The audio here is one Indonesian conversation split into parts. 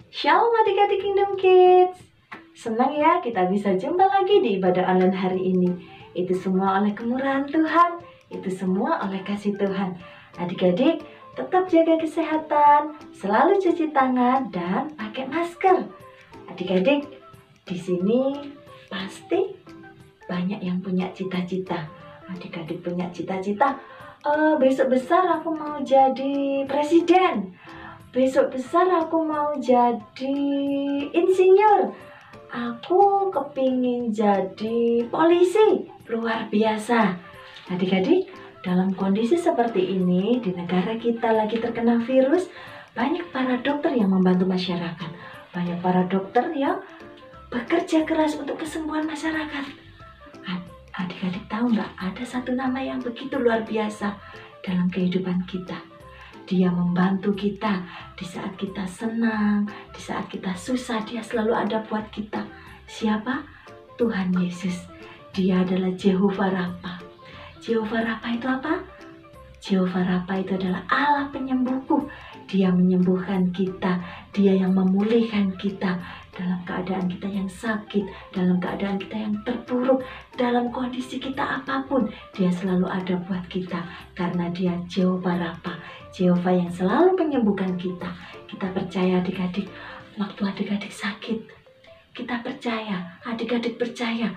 Shalom adik-adik Kingdom Kids. Senang ya kita bisa jumpa lagi di ibadah online hari ini. Itu semua oleh kemurahan Tuhan, itu semua oleh kasih Tuhan. Adik-adik tetap jaga kesehatan, selalu cuci tangan dan pakai masker. Adik-adik di sini pasti banyak yang punya cita-cita. Adik-adik punya cita-cita, besok besar aku mau jadi presiden. Besok besar aku mau jadi insinyur. Aku kepingin jadi polisi. Luar biasa. Adik-adik, dalam kondisi seperti ini, di negara kita lagi terkena virus, banyak para dokter yang membantu masyarakat. Banyak para dokter yang bekerja keras untuk kesembuhan masyarakat. Adik-adik tahu nggak, ada satu nama yang begitu luar biasa dalam kehidupan kita. Dia membantu kita di saat kita senang, di saat kita susah, dia selalu ada buat kita. Siapa? Tuhan Yesus. Dia adalah Jehovah Rafa. Jehovah Rafa itu apa? Jehovah Rafa itu adalah Allah penyembuhku. Dia menyembuhkan kita, dia yang memulihkan kita dalam keadaan kita yang sakit, dalam keadaan kita yang terpuruk, dalam kondisi kita apapun, dia selalu ada buat kita karena dia Jehovah Rafa. Jehovah yang selalu menyembuhkan kita. Kita percaya adik-adik, waktu adik-adik sakit, kita percaya, adik-adik percaya,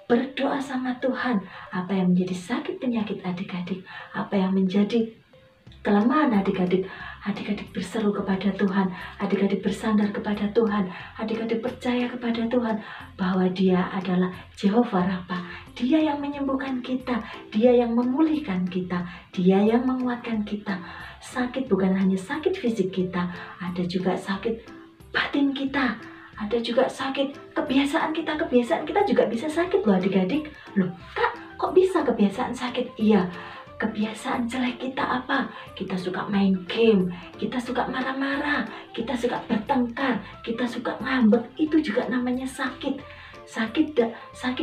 berdoa sama Tuhan. Apa yang menjadi sakit penyakit adik-adik, apa yang menjadi kelemahan adik-adik, adik-adik berseru kepada Tuhan, adik-adik bersandar kepada Tuhan, adik-adik percaya kepada Tuhan bahwa dia adalah Jehovah Rafa. Dia yang menyembuhkan kita, dia yang memulihkan kita, dia yang menguatkan kita. Sakit bukan hanya sakit fisik kita, ada juga sakit batin kita, ada juga sakit kebiasaan kita. Kebiasaan kita juga bisa sakit loh adik-adik. Loh kak, kok bisa kebiasaan sakit? Iya, kebiasaan jelek kita apa? Kita suka main game, kita suka marah-marah, kita suka bertengkar, kita suka ngambek, itu juga namanya sakit. Sakit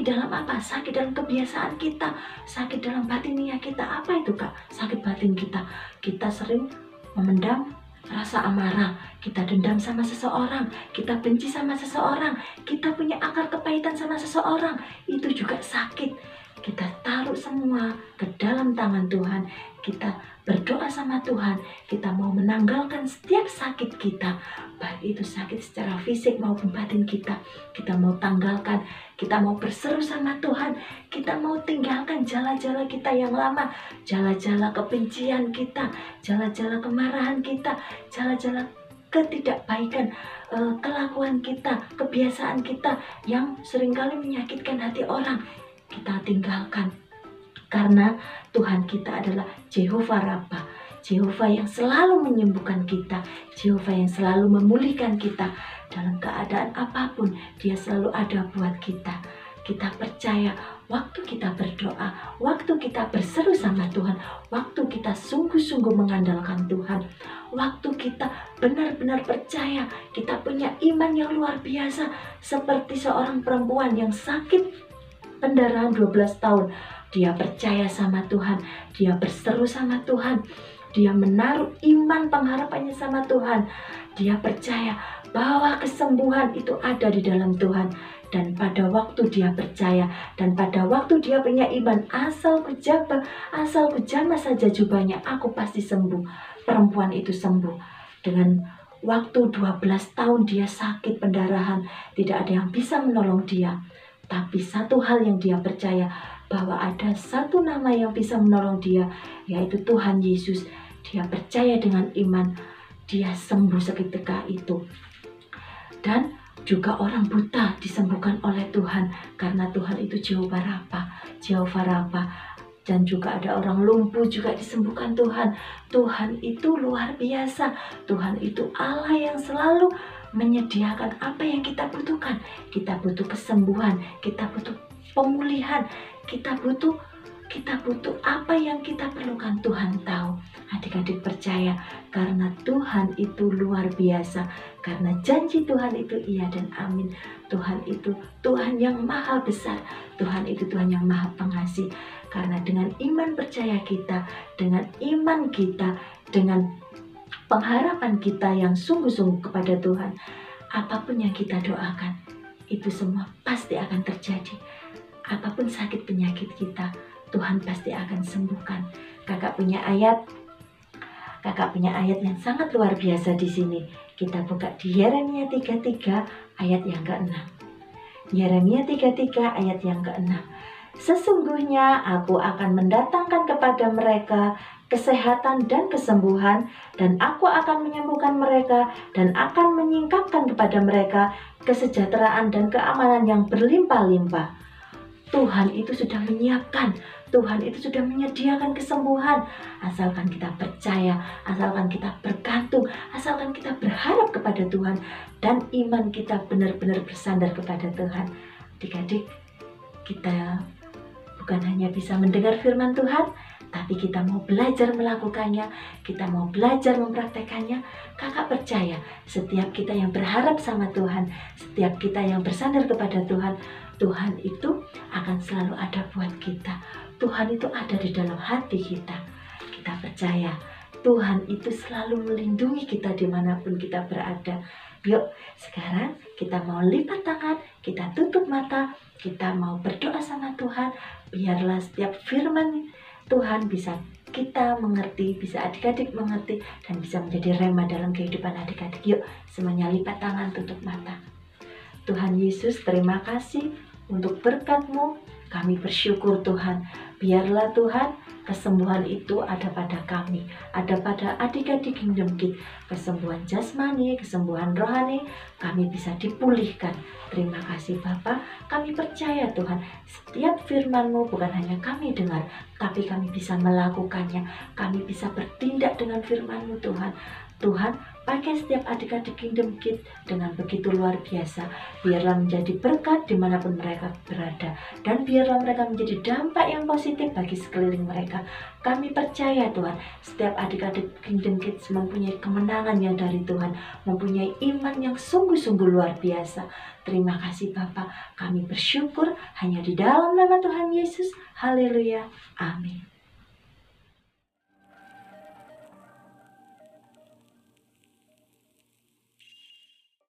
dalam apa? Sakit dalam kebiasaan kita, sakit dalam batinia kita. Apa itu kak? Sakit batin kita. Kita sering memendam rasa amarah, kita dendam sama seseorang, kita benci sama seseorang, kita punya akar kepahitan sama seseorang, itu juga sakit. Kita taruh semua ke dalam tangan Tuhan, kita berdoa sama Tuhan, kita mau menanggalkan setiap sakit kita, baik itu sakit secara fisik maupun batin kita mau tanggalkan, kita mau berseru sama Tuhan, kita mau tinggalkan jala-jala kita yang lama, jala-jala kebencian kita, jala-jala kemarahan kita, jala-jala ketidakbaikan, kelakuan kita, kebiasaan kita yang seringkali menyakitkan hati orang. Kita tinggalkan karena Tuhan kita adalah Jehovah Rafa, Jehovah yang selalu menyembuhkan kita, Jehovah yang selalu memulihkan kita dalam keadaan apapun. Dia selalu ada buat kita. Kita percaya waktu kita berdoa, waktu kita berseru sama Tuhan, waktu kita sungguh-sungguh mengandalkan Tuhan, waktu kita benar-benar percaya, kita punya iman yang luar biasa, seperti seorang perempuan yang sakit pendarahan 12 tahun. Dia percaya sama Tuhan, dia berseru sama Tuhan, dia menaruh iman pengharapannya sama Tuhan. Dia percaya bahwa kesembuhan itu ada di dalam Tuhan. Dan pada waktu dia percaya, dan pada waktu dia punya iman, asal ku jamah saja jubahnya, aku pasti sembuh. Perempuan itu sembuh. Dengan waktu 12 tahun dia sakit pendarahan, tidak ada yang bisa menolong dia. Tapi satu hal yang dia percaya, bahwa ada satu nama yang bisa menolong dia, yaitu Tuhan Yesus. Dia percaya dengan iman, dia sembuh seketika itu. Dan juga orang buta disembuhkan oleh Tuhan, karena Tuhan itu Jehovah Rafa. Dan juga ada orang lumpuh juga disembuhkan Tuhan. Tuhan itu luar biasa. Tuhan itu Allah yang selalu menyediakan apa yang kita butuhkan. Kita butuh kesembuhan, kita butuh pemulihan, kita butuh apa yang kita perlukan. Tuhan tahu. Adik-adik percaya karena Tuhan itu luar biasa, karena janji Tuhan itu iya dan amin. Tuhan itu Tuhan yang maha besar, Tuhan itu Tuhan yang maha pengasih. Karena dengan iman percaya kita, dengan iman kita, dengan pengharapan kita yang sungguh-sungguh kepada Tuhan, apapun yang kita doakan, itu semua pasti akan terjadi. Apapun sakit penyakit kita, Tuhan pasti akan sembuhkan. Kakak punya ayat yang sangat luar biasa di sini. Kita buka di Yeremia 33 ayat yang ke-6. Yeremia 33 ayat yang ke-6. Sesungguhnya aku akan mendatangkan kepada mereka kesehatan dan kesembuhan, dan aku akan menyembuhkan mereka dan akan menyingkapkan kepada mereka kesejahteraan dan keamanan yang berlimpah-limpah. Tuhan itu sudah menyiapkan, Tuhan itu sudah menyediakan kesembuhan. Asalkan kita percaya, asalkan kita bergantung, asalkan kita berharap kepada Tuhan, dan iman kita benar-benar bersandar kepada Tuhan. Adik-adik, kita bukan hanya bisa mendengar firman Tuhan, tapi kita mau belajar melakukannya, kita mau belajar mempraktekannya. Kakak percaya, setiap kita yang berharap sama Tuhan, setiap kita yang bersandar kepada Tuhan, Tuhan itu akan selalu ada buat kita. Tuhan itu ada di dalam hati kita. Kita percaya, Tuhan itu selalu melindungi kita dimanapun kita berada. Yuk, sekarang kita mau lipat tangan, kita tutup mata, kita mau berdoa sama Tuhan. Biarlah setiap firman Tuhan bisa kita mengerti, bisa adik-adik mengerti, dan bisa menjadi rema dalam kehidupan adik-adik. Yuk, semuanya lipat tangan, tutup mata. Tuhan Yesus, terima kasih untuk berkat-Mu. Kami bersyukur Tuhan. Biarlah Tuhan, kesembuhan itu ada pada kami, ada pada adik-adik Kingdom Kids. Kesembuhan jasmani, kesembuhan rohani, kami bisa dipulihkan. Terima kasih Bapa. Kami percaya Tuhan, setiap firman-Mu bukan hanya kami dengar, tapi kami bisa melakukannya. Kami bisa bertindak dengan firman-Mu Tuhan. Tuhan, pakai setiap adik-adik Kingdom Kids dengan begitu luar biasa. Biarlah menjadi berkat dimanapun mereka berada, dan biarlah mereka menjadi dampak yang positif bagi sekeliling mereka. Kami percaya Tuhan, setiap adik-adik Kingdom Kids mempunyai kemenangan yang dari Tuhan, mempunyai iman yang sungguh-sungguh luar biasa. Terima kasih Bapa. Kami bersyukur hanya di dalam nama Tuhan Yesus. Haleluya. Amin.